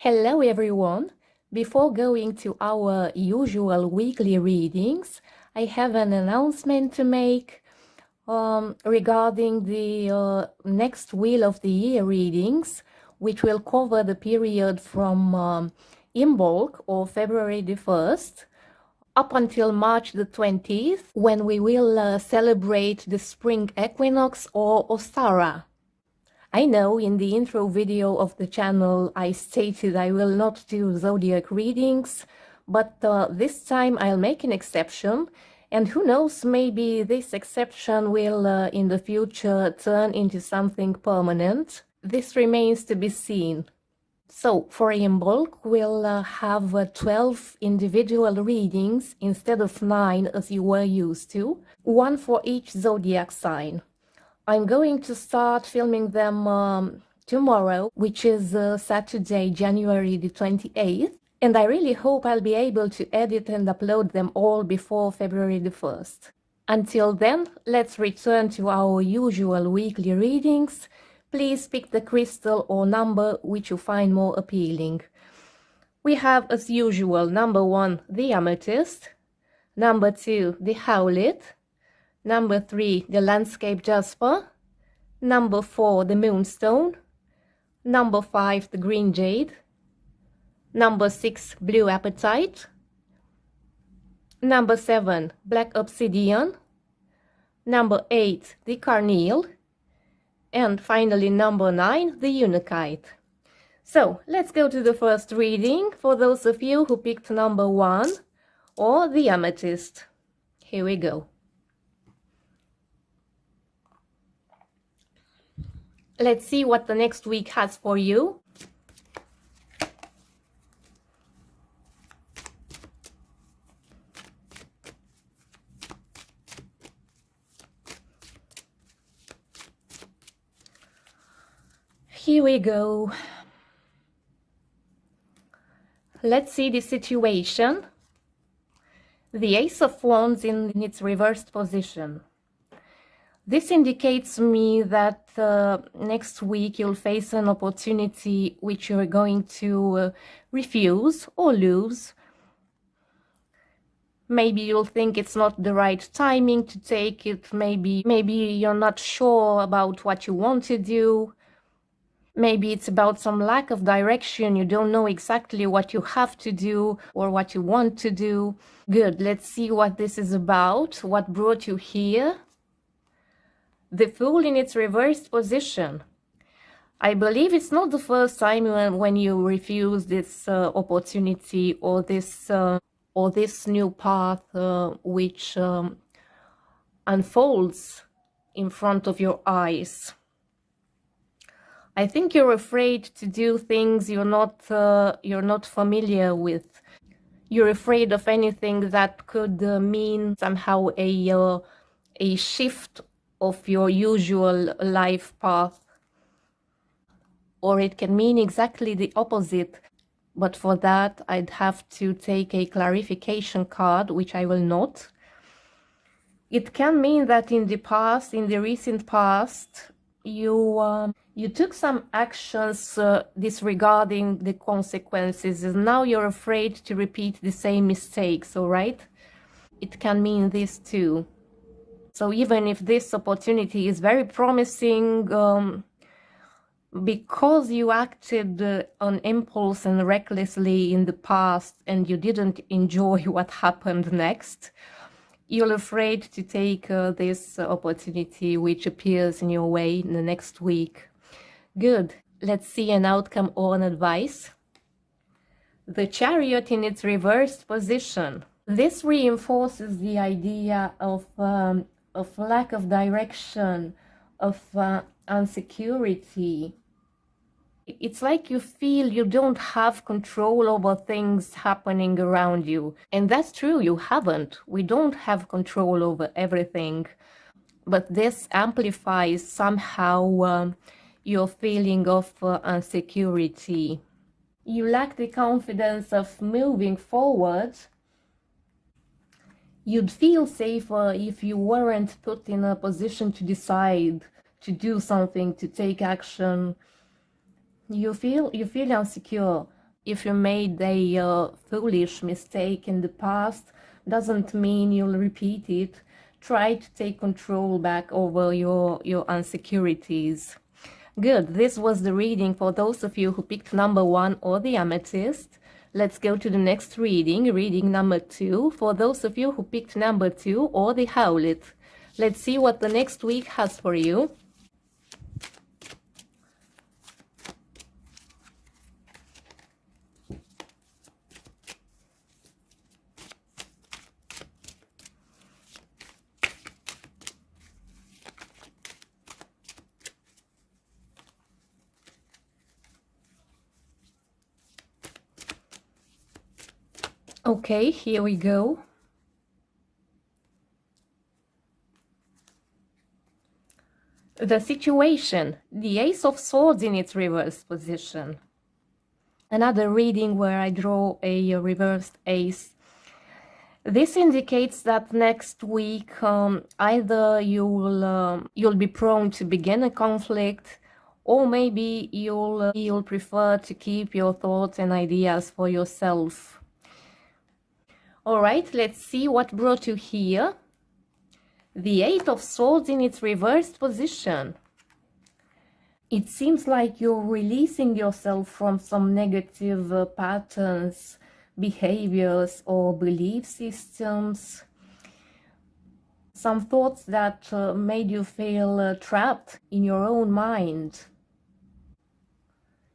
Hello everyone! Before going to our usual weekly readings, I have an announcement to make regarding the next Wheel of the Year readings, which will cover the period from Imbolc, or February the 1st, up until March the 20th, when we will celebrate the spring equinox, or Ostara. I know in the intro video of the channel I stated I will not do zodiac readings, but this time I'll make an exception, and who knows, maybe this exception will in the future turn into something permanent. This remains to be seen. So for Imbolc we'll have 12 individual readings instead of 9 as you were used to, one for each zodiac sign. I'm going to start filming them tomorrow, which is Saturday, January the 28th, and I really hope I'll be able to edit and upload them all before February the 1st. Until then, let's return to our usual weekly readings. Please pick the crystal or number which you find more appealing. We have, as usual, number 1, the Amethyst, number 2, the Howlit, number 3, the Landscape Jasper, number 4, the Moonstone, number 5, the Green Jade, number 6, Blue Apatite, number 7, Black Obsidian, number 8, the Carneol, and finally number 9, the Unakit. So let's go to the first reading for those of you who picked number 1 or the Amethyst. Here we go. Let's see what the next week has for you. Here we go. Let's see the situation. The Ace of Wands in its reversed position. This indicates me that next week you'll face an opportunity which you're going to refuse or lose. Maybe you'll think it's not the right timing to take it. Maybe you're not sure about what you want to do. Maybe it's about some lack of direction. You don't know exactly what you have to do or what you want to do. Good. Let's see what this is about. What brought you here? The Fool in its reversed position. I believe it's not the first time when you refuse this opportunity or this new path which unfolds in front of your eyes. I think you're afraid to do things you're not familiar with. You're afraid of anything that could mean somehow a shift of your usual life path, or it can mean exactly the opposite, but for that I'd have to take a clarification card, which I will not. It can mean that in the recent past, you took some actions disregarding the consequences, and now you're afraid to repeat the same mistakes, all right? It can mean this too. So even if this opportunity is very promising, because you acted on impulse and recklessly in the past and you didn't enjoy what happened next, you're afraid to take this opportunity which appears in your way in the next week. Good. Let's see an outcome or an advice. The Chariot in its reversed position. This reinforces the idea of lack of direction, of insecurity. It's like you feel you don't have control over things happening around you. And that's true, you haven't. We don't have control over everything. But this amplifies somehow your feeling of insecurity. You lack the confidence of moving forward. You'd feel safer if you weren't put in a position to decide, to do something, to take action. You feel insecure, If you made a foolish mistake in the past, doesn't mean you'll repeat it. Try to take control back over your insecurities. Good, this was the reading for those of you who picked number 1 or the Amethyst. Let's go to the next reading, reading number 2, for those of you who picked number 2 or the Howlit. Let's see what the next week has for you. Okay, here we go. The situation, the Ace of Swords in its reverse position. Another reading where I draw a reversed ace. This indicates that next week either you'll be prone to begin a conflict, or maybe you'll prefer to keep your thoughts and ideas for yourself. All right, let's see what brought you here. The Eight of Swords in its reversed position. It seems like you're releasing yourself from some negative patterns, behaviors, or belief systems. Some thoughts that made you feel trapped in your own mind.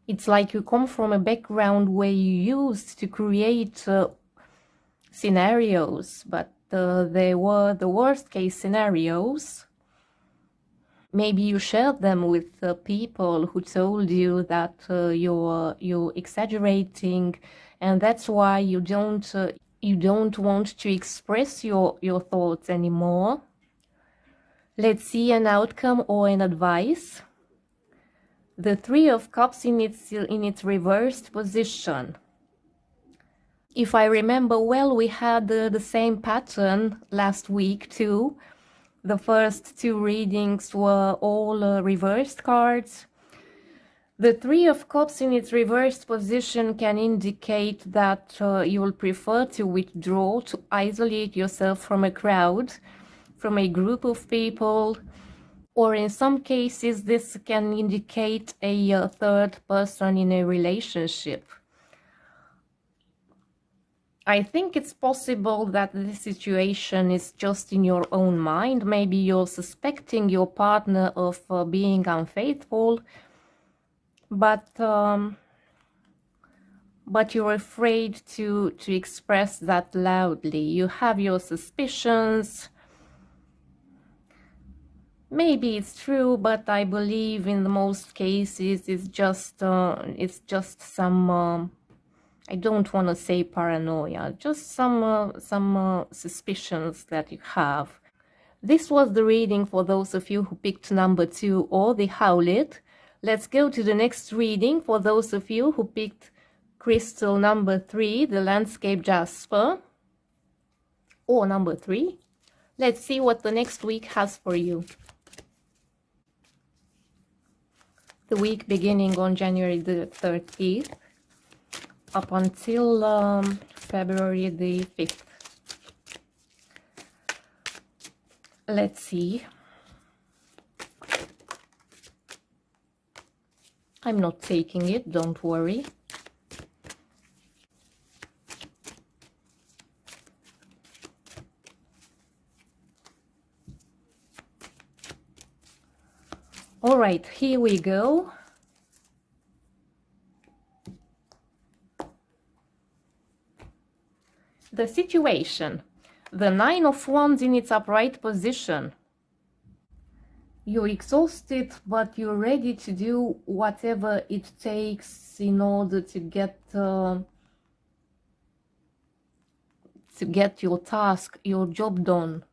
It's like you come from a background where you used to create scenarios, but they were the worst case scenarios. Maybe you shared them with people who told you that you're exaggerating, and that's why you don't want to express your thoughts anymore. Let's see an outcome or an advice. The Three of Cups in its reversed position. If I remember well, we had the same pattern last week too. The first two readings were all reversed cards. The Three of Cups in its reversed position can indicate that you will prefer to withdraw, to isolate yourself from a crowd, from a group of people, or in some cases this can indicate a third person in a relationship. I think it's possible that this situation is just in your own mind. Maybe you're suspecting your partner of being unfaithful, but you're afraid to express that loudly. You have your suspicions. Maybe it's true, but I believe in the most cases it's just some I don't want to say paranoia, just some suspicions that you have. This was the reading for those of you who picked number 2 or the Howlit. Let's go to the next reading for those of you who picked crystal number 3, the Landscape Jasper, or number 3. Let's see what the next week has for you. The week beginning on January the 30th. Up until February the 5th. Let's see. I'm not taking it, don't worry. All right, here we go. The situation, the Nine of Wands in its upright position. You're exhausted, but you're ready to do whatever it takes in order to get your task, your job done.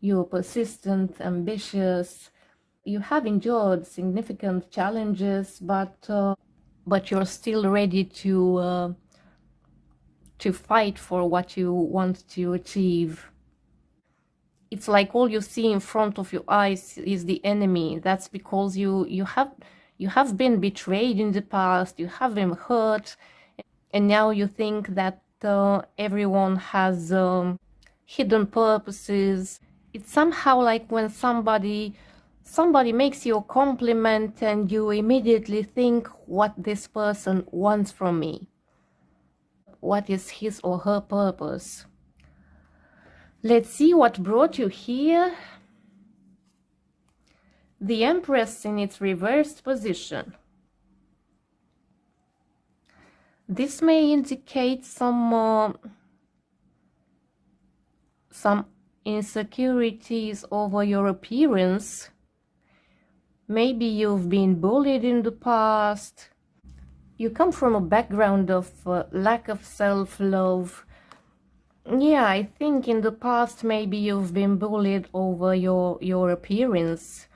You're persistent, ambitious. You have endured significant challenges, but you're still ready to fight for what you want to achieve. It's like all you see in front of your eyes is the enemy. That's because you have been betrayed in the past, you have been hurt, and now you think that everyone has hidden purposes. It's somehow like when somebody makes you a compliment and you immediately think what this person wants from me. What is his or her purpose? Let's see what brought you here. The Empress in its reversed position. This may indicate some insecurities over your appearance. Maybe you've been bullied in the past. You come from a background of lack of self-love. Yeah, I think in the past maybe you've been bullied over your appearance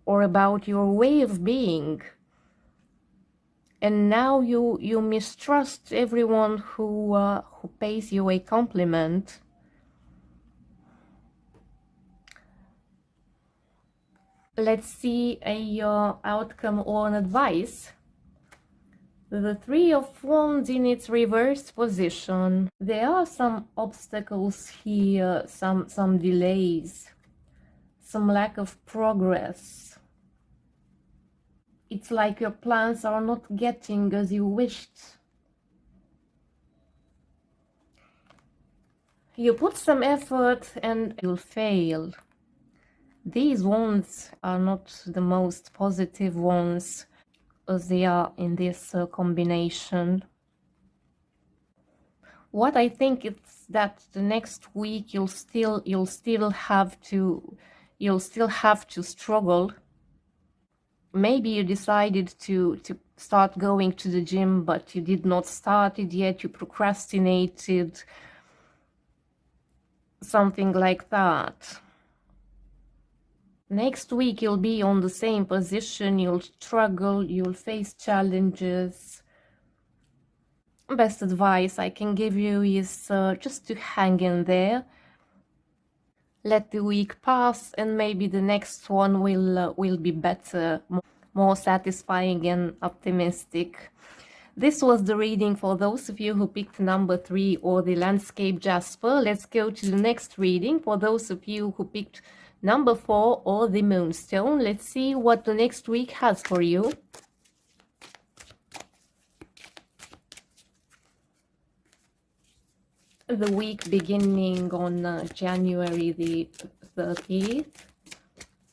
or about your way of being. And now you mistrust everyone who pays you a compliment. Let's see a outcome or an advice. The Three of Wands in its reversed position. There are some obstacles here, some delays, some lack of progress. It's like your plans are not getting as you wished. You put some effort and you'll fail. These ones are not the most positive ones as they are in this combination. What I think is that the next week you'll still have to struggle. Maybe you decided to start going to the gym, but you did not start it yet, you procrastinated, something like that. Next week you'll be on the same position, you'll struggle, you'll face challenges. Best advice I can give you is just to hang in there. Let the week pass and maybe the next one will be better, more satisfying and optimistic. This was the reading for those of you who picked number 3 or the Landscape Jasper. Let's go to the next reading for those of you who picked number 4 or the Moonstone. Let's see what the next week has for you. The week beginning on January the 30th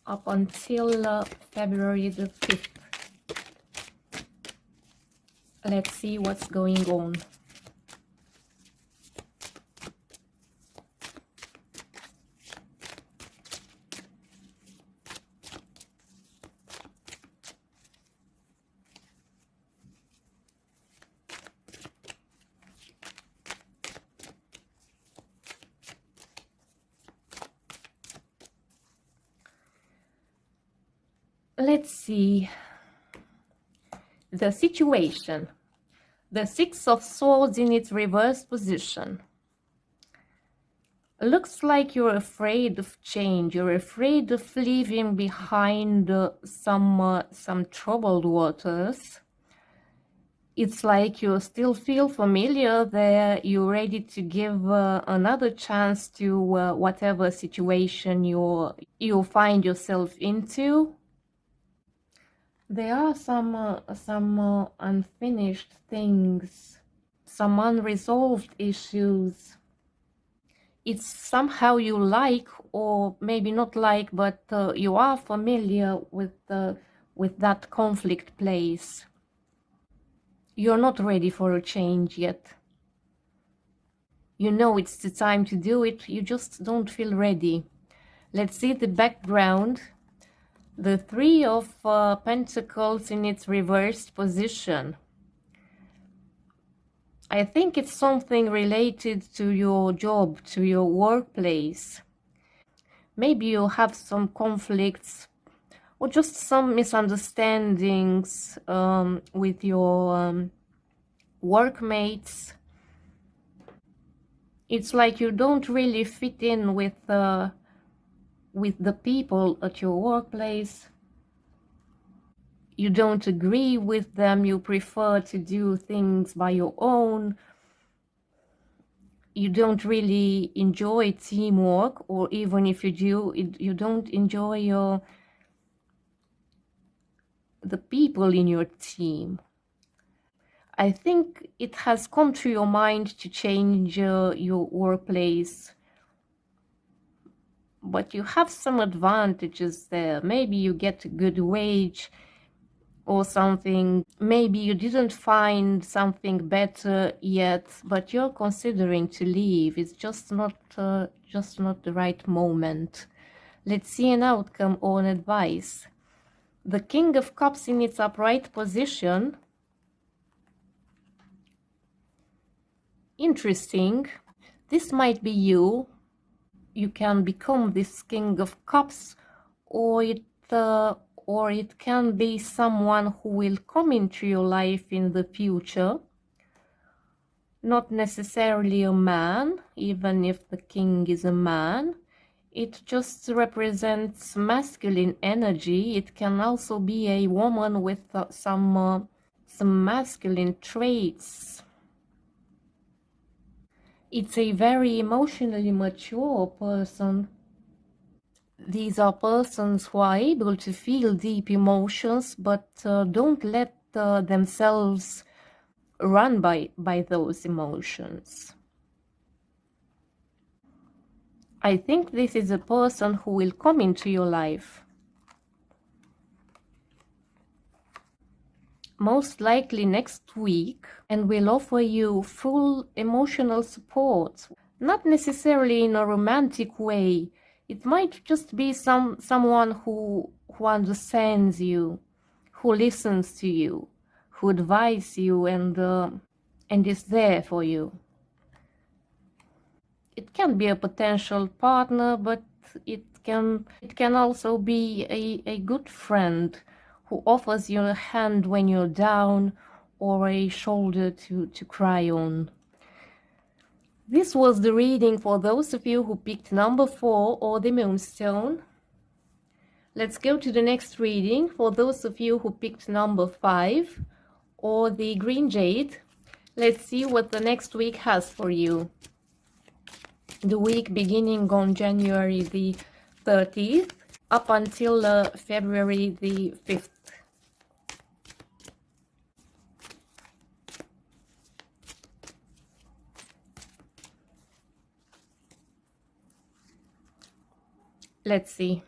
up until February the 5th. Let's see what's going on. Let's see the situation. The Six of Swords in its reversed position. Looks like you're afraid of change. You're afraid of leaving behind some troubled waters. It's like you still feel familiar there. You're ready to give another chance to whatever situation you find yourself into. There are some unfinished things, some unresolved issues. It's somehow you like, or maybe not like, but you are familiar with that conflict place. You're not ready for a change yet. You know it's the time to do it, you just don't feel ready. Let's see the background. The Three of Pentacles in its reversed position. I think it's something related to your job, to your workplace. Maybe you have some conflicts or just some misunderstandings with your workmates. It's like you don't really fit in with the people at your workplace. you don't agree with them, you prefer to do things by your own, you don't really enjoy teamwork, or even if you do, you don't enjoy the people in your team. I think it has come to your mind to change your workplace, but you have some advantages there. Maybe you get a good wage or something. Maybe you didn't find something better yet, but you're considering to leave. It's just not the right moment. Let's see an outcome or an advice. The King of Cups in its upright position. Interesting. This might be you. You can become this King of Cups, or it can be someone who will come into your life in the future. Not necessarily a man, even if the king is a man. It just represents masculine energy. It can also be a woman with some masculine traits. It's a very emotionally mature person. These are persons who are able to feel deep emotions, but don't let themselves run by those emotions. I think this is a person who will come into your life. Most likely next week, and will offer you full emotional support. Not necessarily in a romantic way. It might just be someone who understands you, who listens to you, who advises you and is there for you. It can be a potential partner, but it can also be a good friend who offers you a hand when you're down, or a shoulder to cry on. This was the reading for those of you who picked number 4 or the Moonstone. Let's go to the next reading for those of you who picked number 5 or the Green Jade. Let's see what the next week has for you. The week beginning on January the 30th up until February the 5th. Let's see.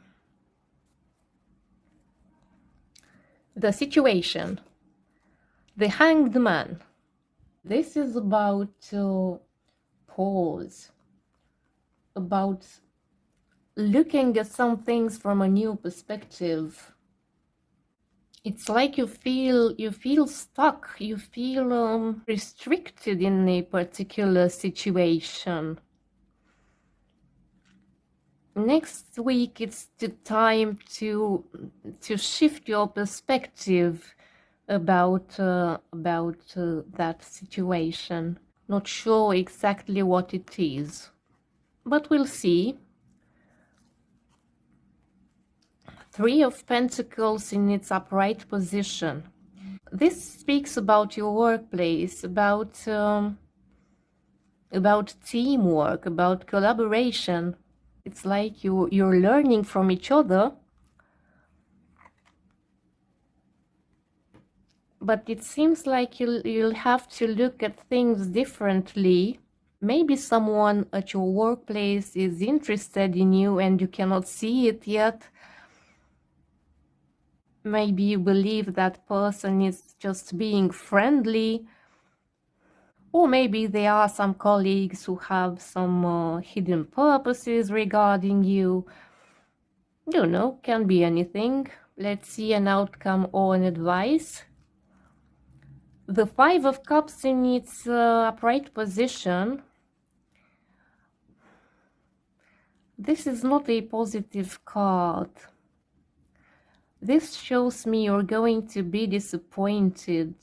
The situation. The Hanged Man. This is about pause, about looking at some things from a new perspective. It's like you feel stuck, you feel restricted in a particular situation. Next week it's the time to shift your perspective about that situation. Not sure exactly what it is, but we'll see. 3 of Pentacles in its upright position. This speaks about your workplace, about teamwork, about collaboration. It's like you're learning from each other, but it seems like you'll have to look at things differently. Maybe someone at your workplace is interested in you and you cannot see it yet. Maybe you believe that person is just being friendly. Or maybe there are some colleagues who have some hidden purposes regarding you. You know, can be anything. Let's see an outcome or an advice. The 5 of Cups in its upright position. This is not a positive card. This shows me you're going to be disappointed.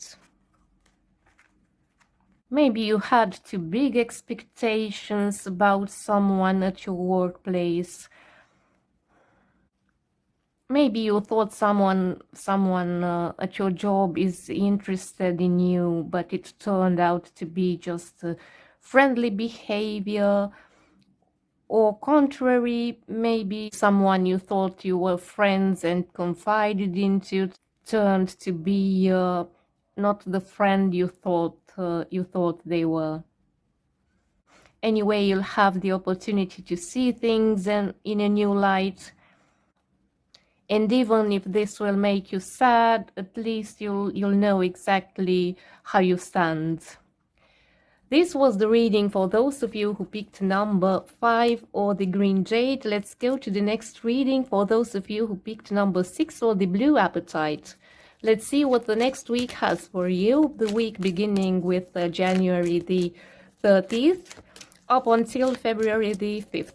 Maybe you had too big expectations about someone at your workplace. Maybe you thought someone at your job is interested in you, but it turned out to be just friendly behavior. Or contrary, maybe someone you thought you were friends and confided into turned to be not the friend you thought they were. Anyway, you'll have the opportunity to see things in a new light. And even if this will make you sad, at least you'll know exactly how you stand. This was the reading for those of you who picked number 5 or the Green Jade. Let's go to the next reading for those of you who picked number 6 or the Blue Apatite. Let's see what the next week has for you. The week beginning with January the 30th up until February the 5th.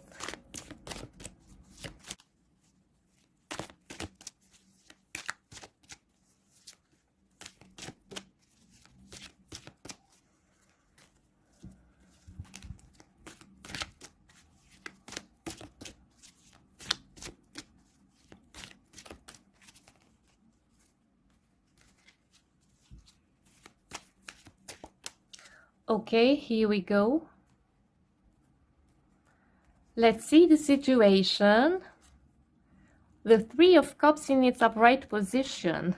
Okay, here we go. Let's see the situation. The Three of Cups in its upright position.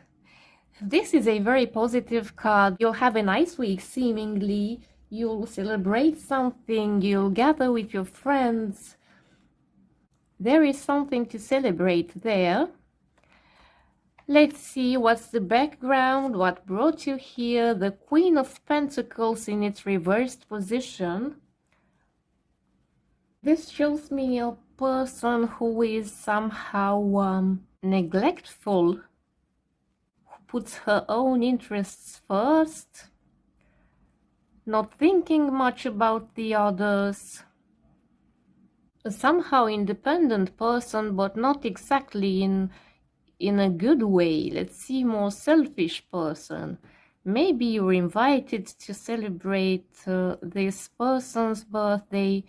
This is a very positive card. You'll have a nice week, seemingly. You'll celebrate something. You'll gather with your friends. There is something to celebrate there. Let's see what's the background, what brought you here. The Queen of Pentacles in its reversed position. This shows me a person who is somehow neglectful, who puts her own interests first, not thinking much about the others. A somehow independent person, but not exactly in a good way. Let's see, more selfish person. Maybe you're invited to celebrate this person's birthday.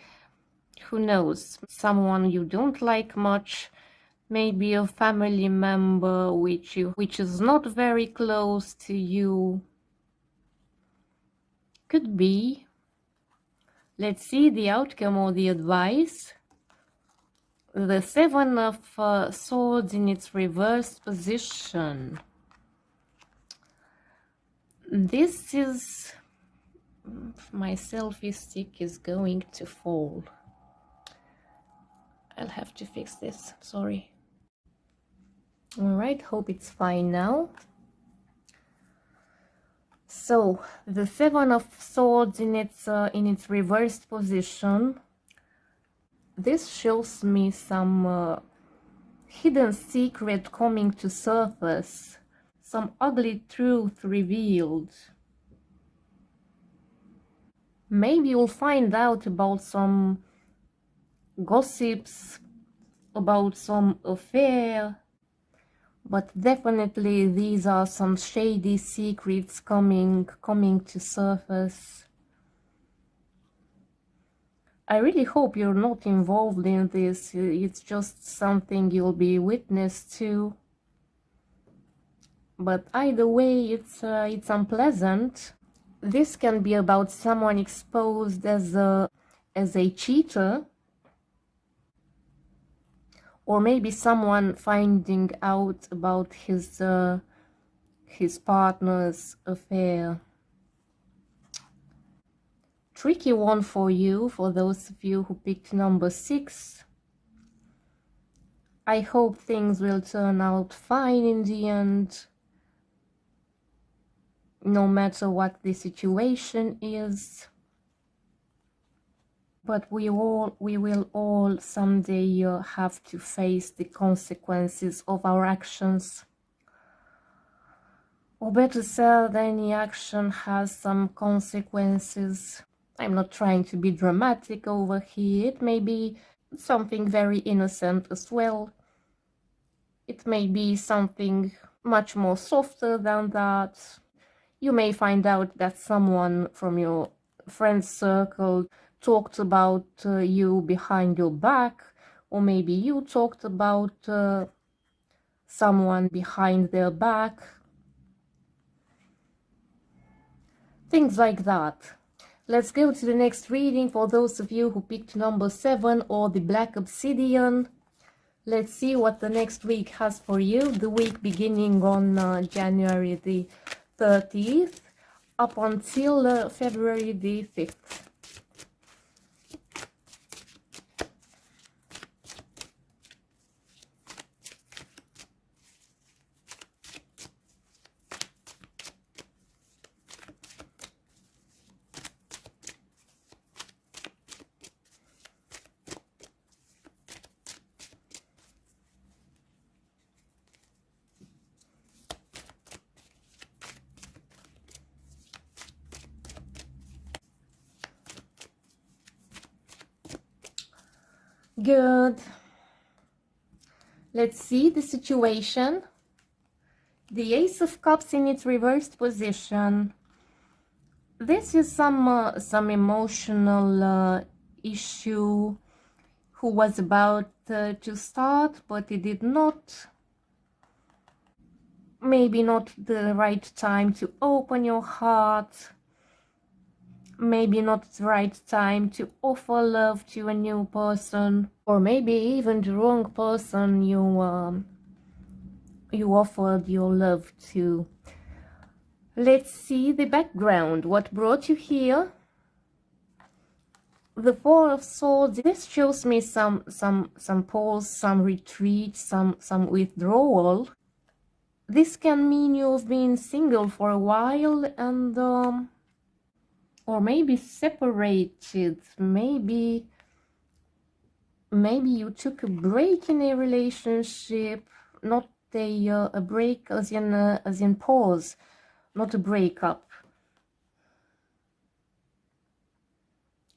Who knows? Someone you don't like much. Maybe a family member which is not very close to you. Could be. Let's see the outcome or the advice. The Seven of Swords in its reversed position. This is... my selfie stick is going to fall. I'll have to fix this, sorry. Alright, hope it's fine now. So, the Seven of Swords in its reversed position. This shows me some hidden secret coming to surface. Some ugly truth revealed. Maybe you'll find out about some gossips, about some affair. But definitely these are some shady secrets coming to surface. I really hope you're not involved in this. It's just something you'll be witness to. But either way, it's unpleasant. This can be about someone exposed as a cheater. Or maybe someone finding out about his partner's affair. Tricky one for you, for those of you who picked number 6. I hope things will turn out fine in the end, no matter what the situation is. But we will all someday have to face the consequences of our actions. Or better said, any action has some consequences. I'm not trying to be dramatic over here. It may be something very innocent as well. It may be something much more softer than that. You may find out that someone from your friend's circle talked about you behind your back, or maybe you talked about someone behind their back, things like that. Let's go to the next reading for those of you who picked number 7 or the Black Obsidian. Let's see what the next week has for you. The week beginning on January the 30th up until February the 5th. Good. Let's see the situation. The Ace of Cups in its reversed position. This is some emotional issue who was about to start, but it did not. Maybe not the right time to open your heart. Maybe not the right time to offer love to a new person, or maybe even the wrong person you offered your love to. Let's see the background. What brought you here? The Four of Swords. This shows me some pause, some retreat, some withdrawal. This can mean you've been single for a while and or maybe separated. Maybe you took a break in a relationship, not a break as in pause, not a breakup.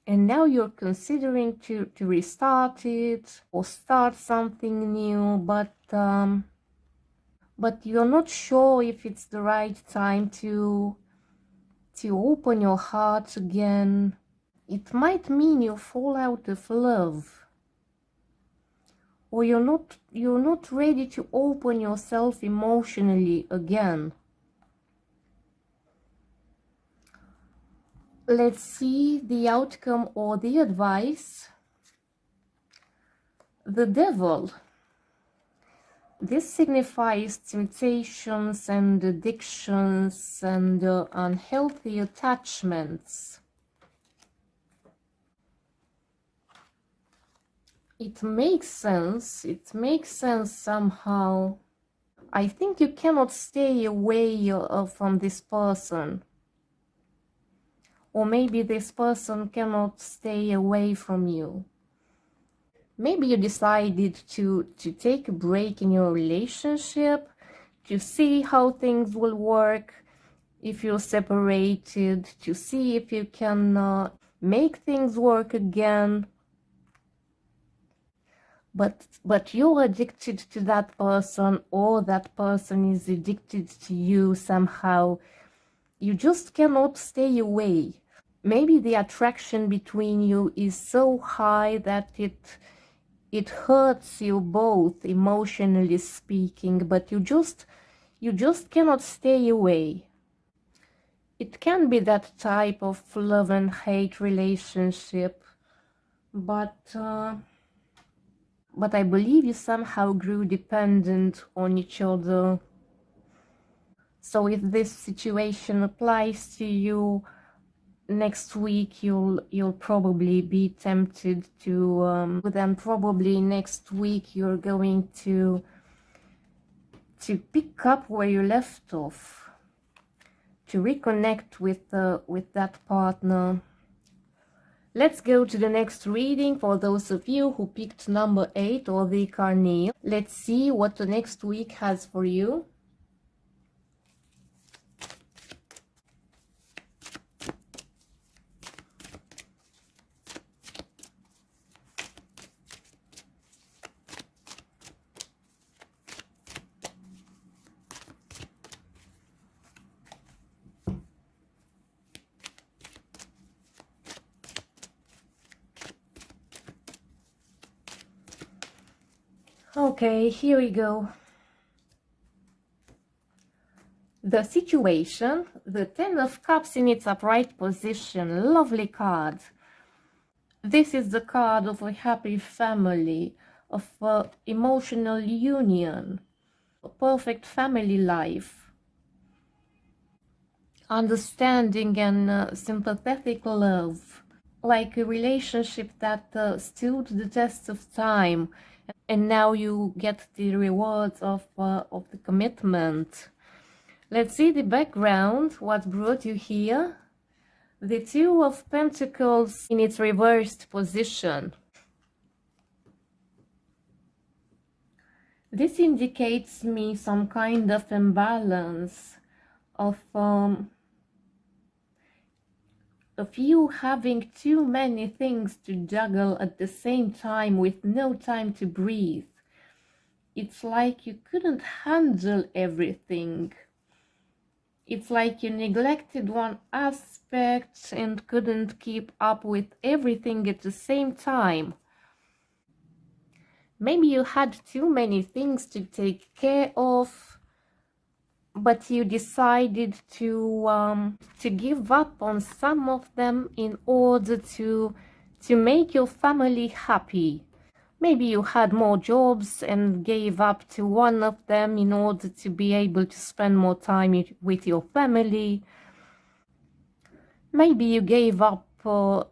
And now you're considering to restart it or start something new, but you're not sure if it's the right time to open your heart again. It might mean you fall out of love, or you're not ready to open yourself emotionally again. Let's see the outcome or the advice. The Devil. This signifies temptations and addictions and unhealthy attachments. It makes sense somehow. I think you cannot stay away from this person. Or maybe this person cannot stay away from you. Maybe you decided to take a break in your relationship, to see how things will work if you're separated, to see if you can make things work again. But you're addicted to that person, or that person is addicted to you somehow. You just cannot stay away. Maybe the attraction between you is so high that it hurts you both, emotionally speaking, but you just cannot stay away. It can be that type of love and hate relationship, but I believe you somehow grew dependent on each other. So if this situation applies to you, next week you'll probably be tempted to then probably next week you're going to pick up where you left off, to reconnect with that partner. Let's go to the next reading for those of you who picked number 8 or the Carneol. Let's see what the next week has for you. Okay, here we go. The situation, the Ten of Cups in its upright position, lovely card. This is the card of a happy family, of emotional union, a perfect family life, understanding and sympathetic love, like a relationship that stood the test of time, and now you get the rewards of the commitment. Let's see the background, what brought you here. The Two of Pentacles in its reversed position. This indicates me some kind of imbalance of you having too many things to juggle at the same time with no time to breathe. It's like you couldn't handle everything. It's like you neglected one aspect and couldn't keep up with everything at the same time. Maybe you had too many things to take care of, but you decided to give up on some of them in order to make your family happy. Maybe you had more jobs and gave up to one of them in order to be able to spend more time with your family. Maybe you gave up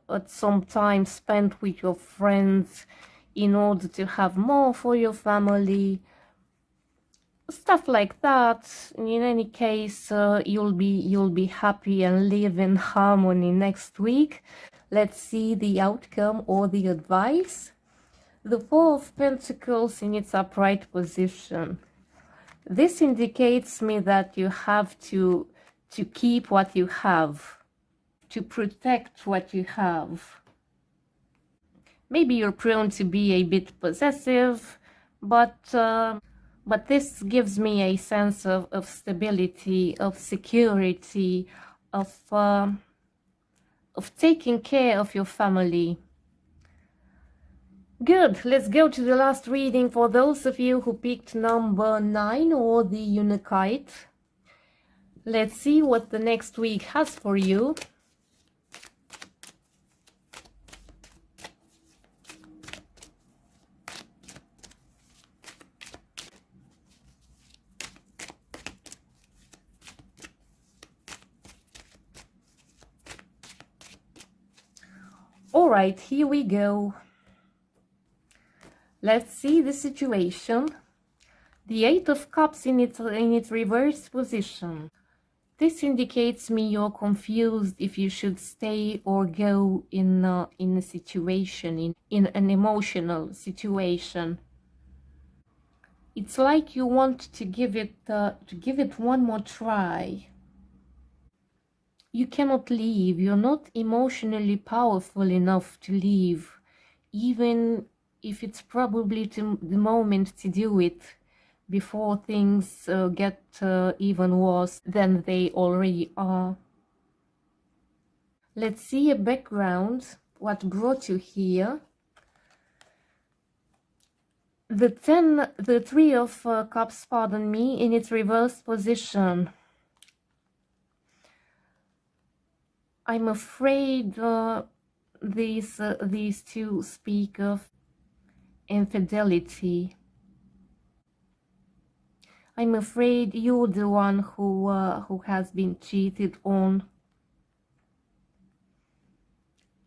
at some time spent with your friends in order to have more for your family. Stuff like that. In any case, you'll be happy and live in harmony next week. Let's see the outcome or the advice. The Four of Pentacles in its upright position. This indicates me that you have to keep what you have, to protect what you have. Maybe you're prone to be a bit possessive, but this gives me a sense of stability, of security, of taking care of your family. Good, let's go to the last reading for those of you who picked number 9 or the Unakit. Let's see what the next week has for you. All right, here we go. Let's see the situation. The Eight of Cups in its reverse position. This indicates me you're confused if you should stay or go in a situation, in an emotional situation. It's like you want to give it one more try. You cannot leave. You're not emotionally powerful enough to leave, even if it's probably the moment to do it before things get even worse than they already are. Let's see a background, what brought you here. The Three of Cups, pardon me, in its reverse position. I'm afraid these two speak of infidelity. I'm afraid you're the one who has been cheated on,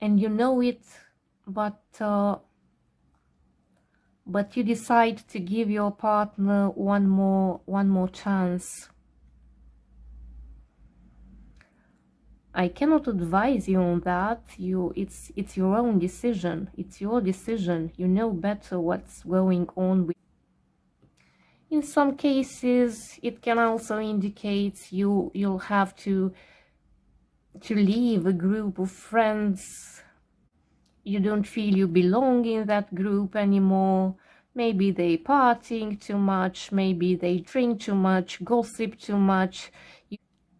and you know it, but you decide to give your partner one more chance. I cannot advise you on that. It's your own decision. It's your decision. You know better what's going on with. In some cases, it can also indicate you'll have to leave a group of friends. You don't feel you belong in that group anymore. Maybe they partying too much. Maybe they drink too much, gossip too much.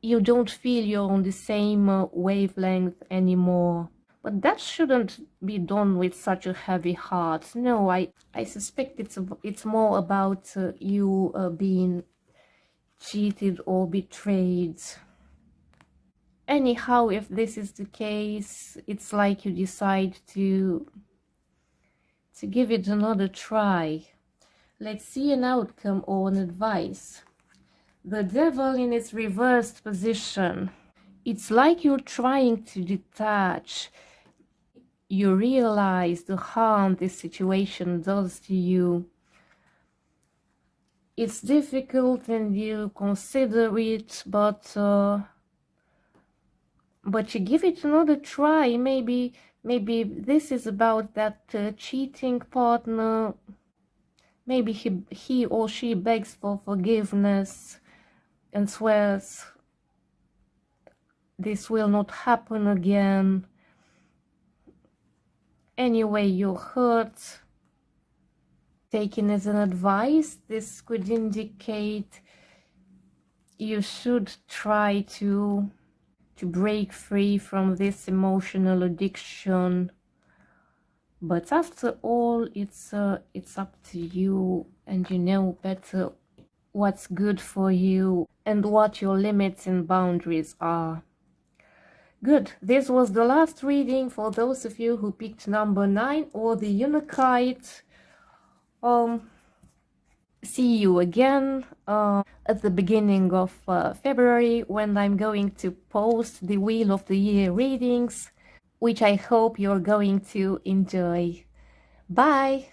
You don't feel you're on the same wavelength anymore. But that shouldn't be done with such a heavy heart. No, I suspect it's more about you being cheated or betrayed. Anyhow, if this is the case, it's like you decide to give it another try. Let's see an outcome or an advice. The Devil in its reversed position. It's like you're trying to detach. You realize the harm this situation does to you. It's difficult and you consider it, but you give it another try. Maybe this is about that cheating partner. Maybe he or she begs for forgiveness and swears this will not happen again. Anyway, you're hurt. Taken as an advice, this could indicate you should try to break free from this emotional addiction. But after all, it's up to you, and you know better what's good for you and what your limits and boundaries are. Good. This was the last reading for those of you who picked number 9 or the Unakit. See you again at the beginning of February, when I'm going to post the Wheel of the Year readings, which I hope you're going to enjoy. Bye!